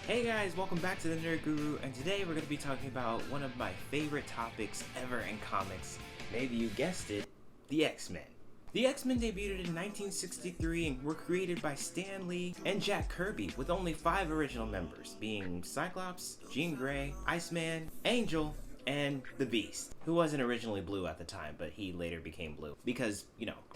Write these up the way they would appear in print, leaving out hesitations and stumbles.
Hey guys, welcome back to the Nerd Guru, and today we're going to be talking about one of my favorite topics ever in comics. Maybe you guessed it, the X-Men. The X-Men debuted in 1963 and were created by Stan Lee and Jack Kirby, with only 5 original members, being Cyclops, Jean Grey, Iceman, Angel, and the Beast, who wasn't originally blue at the time, but he later became blue because,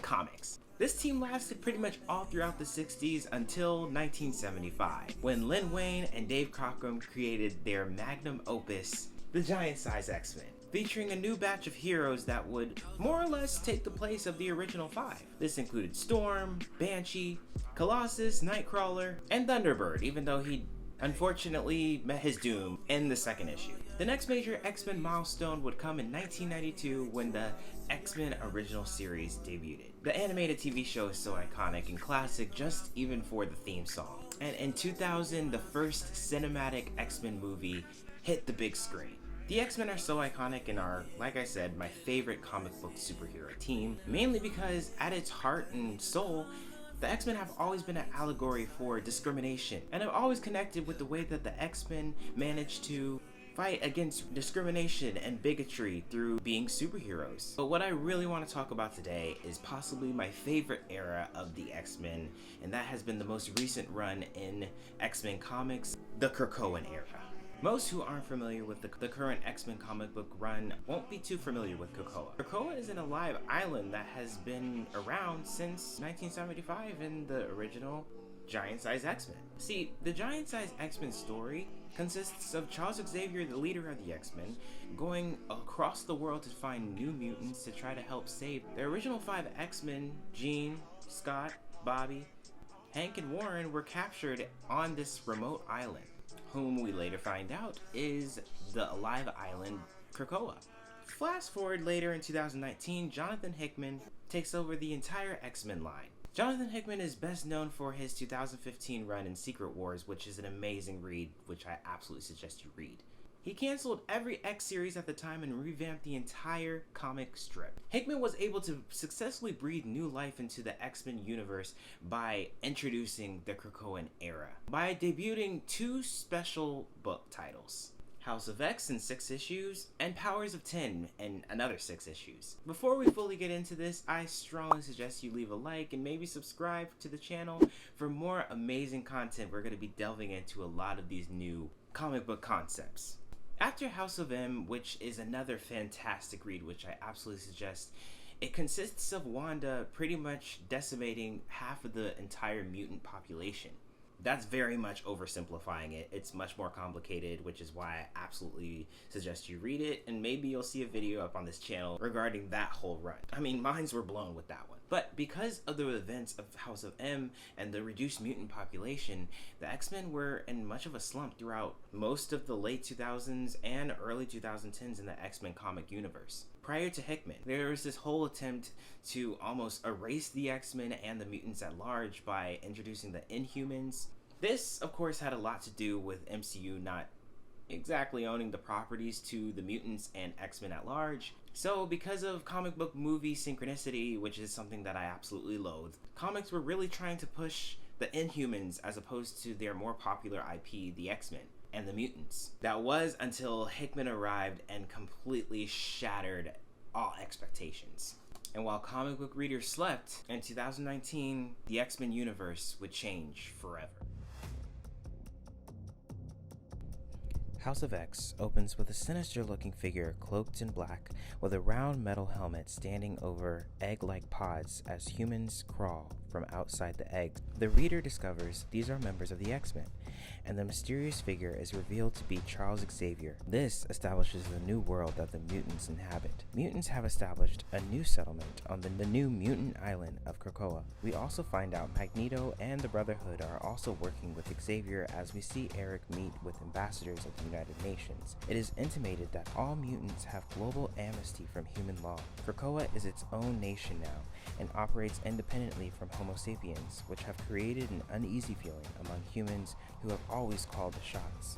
comics. This team lasted pretty much all throughout the 60s until 1975, when Len Wein and Dave Cockrum created their magnum opus, the Giant-Size X-Men, featuring a new batch of heroes that would more or less take the place of the original 5. This included Storm, Banshee, Colossus, Nightcrawler, and Thunderbird, even though he unfortunately met his doom in the second issue. The next major X-Men milestone would come in 1992 when the X-Men original series debuted. The animated TV show is so iconic and classic just even for the theme song. And in 2000, the first cinematic X-Men movie hit the big screen. The X-Men are so iconic and are, like I said, my favorite comic book superhero team, mainly because at its heart and soul, the X-Men have always been an allegory for discrimination, and have always connected with the way that the X-Men managed to fight against discrimination and bigotry through being superheroes. But what I really want to talk about today is possibly my favorite era of the X-Men, and that has been the most recent run in X-Men comics, the Krakoan Era. Most who aren't familiar with the current X-Men comic book run won't be too familiar with Krakoa. Krakoa is an alive island that has been around since 1975 in the original Giant-Size X-Men. See, the Giant-Size X-Men story consists of Charles Xavier, the leader of the X-Men, going across the world to find new mutants to try to help save the original 5 X-Men. Jean, Scott, Bobby, Hank, and Warren were captured on this remote island, whom we later find out is the alive island Krakoa. Fast forward later in 2019, Jonathan Hickman takes over the entire X-Men line. Jonathan Hickman is best known for his 2015 run in Secret Wars, which is an amazing read, which I absolutely suggest you read. He canceled every X series at the time and revamped the entire comic strip. Hickman was able to successfully breathe new life into the X-Men universe by introducing the Krakoan Era, by debuting 2 special book titles, House of X in 6 issues, and Powers of 10 in another 6 issues. Before we fully get into this, I strongly suggest you leave a like and maybe subscribe to the channel for more amazing content. We're going to be delving into a lot of these new comic book concepts. After House of M, which is another fantastic read, which I absolutely suggest, it consists of Wanda pretty much decimating half of the entire mutant population. That's very much oversimplifying it. It's much more complicated, which is why I absolutely suggest you read it, and maybe you'll see a video up on this channel regarding that whole run. I mean, minds were blown with that one. But because of the events of House of M and the reduced mutant population, the X-Men were in much of a slump throughout most of the late 2000s and early 2010s in the X-Men comic universe. Prior to Hickman, there was this whole attempt to almost erase the X-Men and the mutants at large by introducing the Inhumans. This, of course, had a lot to do with MCU not exactly owning the properties to the mutants and X-Men at large. So because of comic book movie synchronicity, which is something that I absolutely loathe, comics were really trying to push the Inhumans as opposed to their more popular IP, the X-Men and the mutants. That was until Hickman arrived and completely shattered all expectations. And while comic book readers slept, in 2019, the X-Men universe would change forever. House of X opens with a sinister-looking figure cloaked in black with a round metal helmet standing over egg-like pods as humans crawl from outside the egg. The reader discovers these are members of the X-Men, and the mysterious figure is revealed to be Charles Xavier. This establishes the new world that the mutants inhabit. Mutants have established a new settlement on the new mutant island of Krakoa. We also find out Magneto and the Brotherhood are also working with Xavier as we see Eric meet with ambassadors of the United Nations. It is intimated that all mutants have global amnesty from human law. Krakoa is its own nation now and operates independently from Homo sapiens, which have created an uneasy feeling among humans who have always called the shots.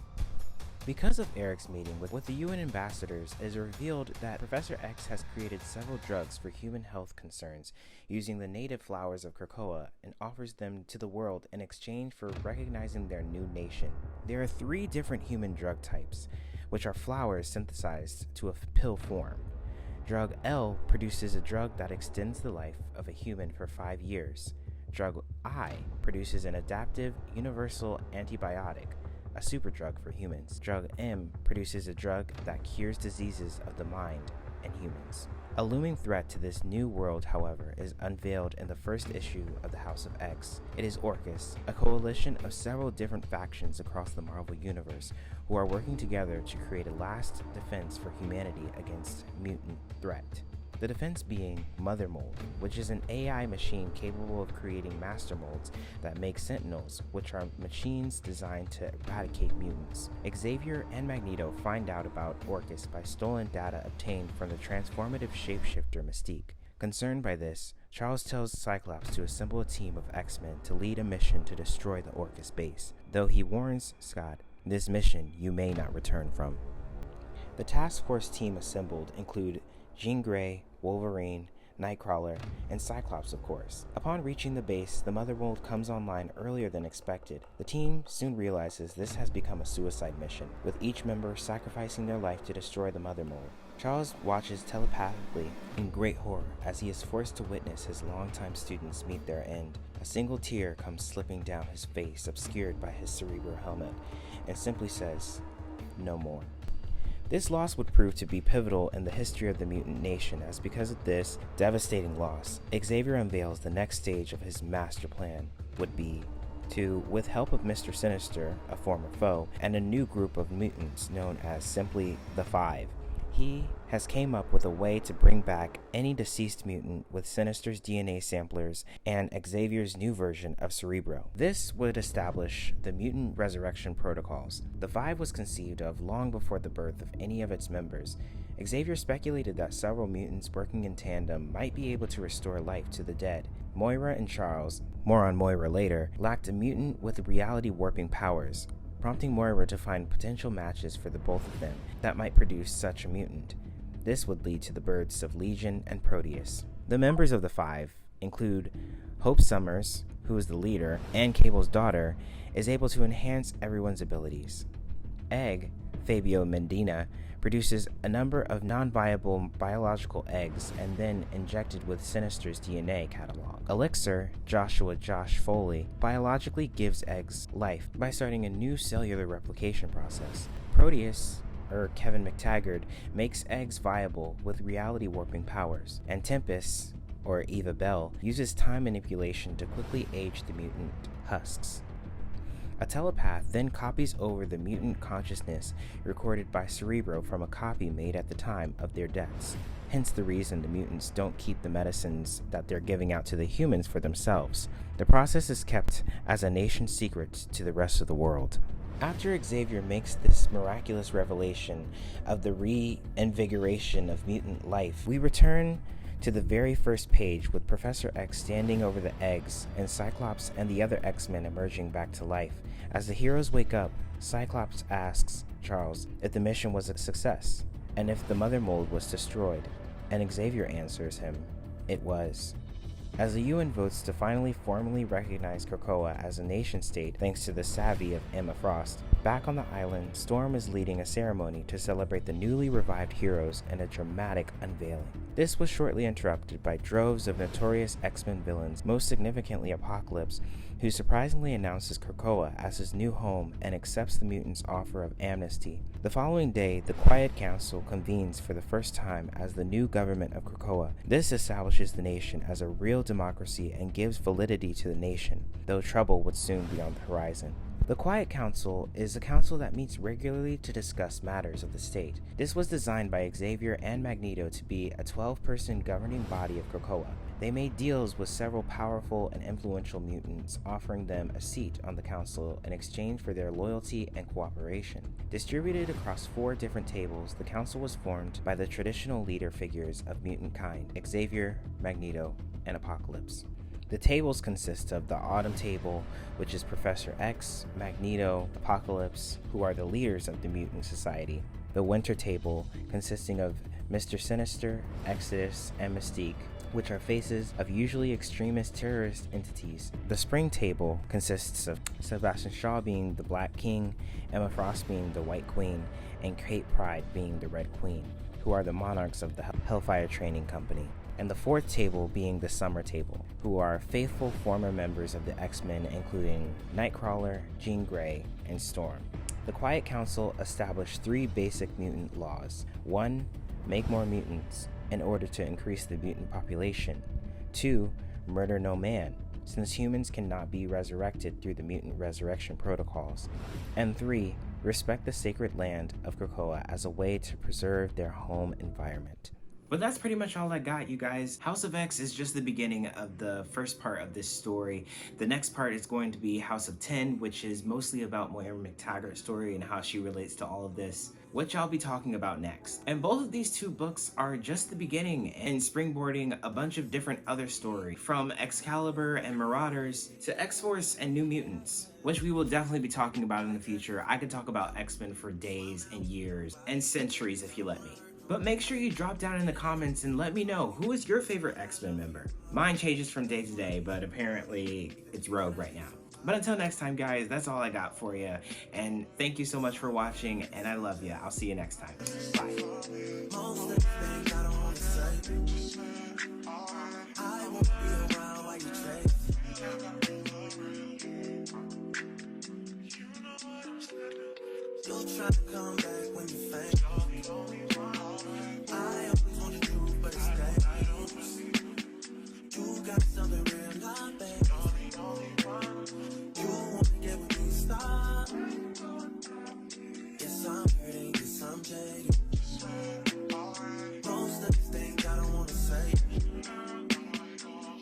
Because of Eric's meeting with the UN ambassadors, it is revealed that Professor X has created several drugs for human health concerns using the native flowers of Krakoa and offers them to the world in exchange for recognizing their new nation. There are 3 different human drug types, which are flowers synthesized to a pill form. Drug L produces a drug that extends the life of a human for 5 years. Drug I produces an adaptive, universal antibiotic, a superdrug for humans. Drug M produces a drug that cures diseases of the mind in humans. A looming threat to this new world, however, is unveiled in the first issue of the House of X. It is Orchis, a coalition of several different factions across the Marvel Universe who are working together to create a last defense for humanity against mutant threat. The defense being Mother Mold, which is an AI machine capable of creating master molds that make Sentinels, which are machines designed to eradicate mutants. Xavier and Magneto find out about Orchis by stolen data obtained from the transformative shapeshifter Mystique. Concerned by this, Charles tells Cyclops to assemble a team of X-Men to lead a mission to destroy the Orchis base, though he warns Scott, "This mission you may not return from." The task force team assembled include Jean Grey, Wolverine, Nightcrawler, and Cyclops, of course. Upon reaching the base, the Mother Mold comes online earlier than expected. The team soon realizes this has become a suicide mission, with each member sacrificing their life to destroy the Mother Mold. Charles watches telepathically in great horror as he is forced to witness his longtime students meet their end. A single tear comes slipping down his face, obscured by his Cerebro helmet, and simply says, "No more." This loss would prove to be pivotal in the history of the mutant nation, as because of this devastating loss, Xavier unveils the next stage of his master plan would be to, with help of Mr. Sinister, a former foe, and a new group of mutants known as simply the Five, he has came up with a way to bring back any deceased mutant with Sinister's DNA samplers and Xavier's new version of Cerebro. This would establish the mutant resurrection protocols. The Five was conceived of long before the birth of any of its members. Xavier speculated that several mutants working in tandem might be able to restore life to the dead. Moira and Charles, more on Moira later, lacked a mutant with reality warping powers, prompting Moira to find potential matches for the both of them that might produce such a mutant. This would lead to the births of Legion and Proteus. The members of the Five include Hope Summers, who is the leader, and Cable's daughter, is able to enhance everyone's abilities. Egg, Fabio Mendina, produces a number of non-viable biological eggs and then injected with Sinister's DNA catalog. Elixir, Josh Foley, biologically gives eggs life by starting a new cellular replication process. Proteus, Kevin McTaggart, makes eggs viable with reality warping powers. And Tempest, Eva Bell, uses time manipulation to quickly age the mutant husks. A telepath then copies over the mutant consciousness recorded by Cerebro from a copy made at the time of their deaths. Hence the reason the mutants don't keep the medicines that they're giving out to the humans for themselves. The process is kept as a nation secret to the rest of the world. After Xavier makes this miraculous revelation of the reinvigoration of mutant life, we return to the very first page with Professor X standing over the eggs and Cyclops and the other X-Men emerging back to life. As the heroes wake up, Cyclops asks Charles if the mission was a success and if the Mother Mold was destroyed, and Xavier answers him, it was. As the UN votes to finally formally recognize Krakoa as a nation-state thanks to the savvy of Emma Frost, back on the island, Storm is leading a ceremony to celebrate the newly revived heroes and a dramatic unveiling. This was shortly interrupted by droves of notorious X-Men villains, most significantly Apocalypse, who surprisingly announces Krakoa as his new home and accepts the mutants' offer of amnesty. The following day, the Quiet Council convenes for the first time as the new government of Krakoa. This establishes the nation as a real democracy and gives validity to the nation, though trouble would soon be on the horizon. The Quiet Council is a council that meets regularly to discuss matters of the state. This was designed by Xavier and Magneto to be a 12-person governing body of Krakoa. They made deals with several powerful and influential mutants, offering them a seat on the council in exchange for their loyalty and cooperation. Distributed across 4 different tables, the council was formed by the traditional leader figures of mutant kind, Xavier, Magneto, and Apocalypse. The tables consist of the Autumn Table, which is Professor X, Magneto, Apocalypse, who are the leaders of the Mutant Society. The Winter Table, consisting of Mr. Sinister, Exodus, and Mystique, which are faces of usually extremist terrorist entities. The Spring Table consists of Sebastian Shaw being the Black King, Emma Frost being the White Queen, and Kate Pryde being the Red Queen, who are the monarchs of the Hellfire Training Company. And the fourth table being the Summer Table, who are faithful former members of the X-Men, including Nightcrawler, Jean Grey, and Storm. The Quiet Council established 3 basic mutant laws. 1. Make more mutants in order to increase the mutant population. 2. Murder no man, since humans cannot be resurrected through the mutant resurrection protocols. And 3. Respect the sacred land of Krakoa as a way to preserve their home environment. But that's pretty much all I got, you guys. House of X is just the beginning of the first part of this story. The next part is going to be House of 10, which is mostly about Moira McTaggart's story and how she relates to all of this, which I'll be talking about next. And both of these 2 books are just the beginning and springboarding a bunch of different other stories, from Excalibur and Marauders to X-Force and New Mutants, which we will definitely be talking about in the future. I could talk about X-Men for days and years and centuries if you let me. But make sure you drop down in the comments and let me know, who is your favorite X-Men member? Mine changes from day to day, but apparently it's Rogue right now. But until next time, guys, that's all I got for you. And thank you so much for watching, and I love you. I'll see you next time. Bye.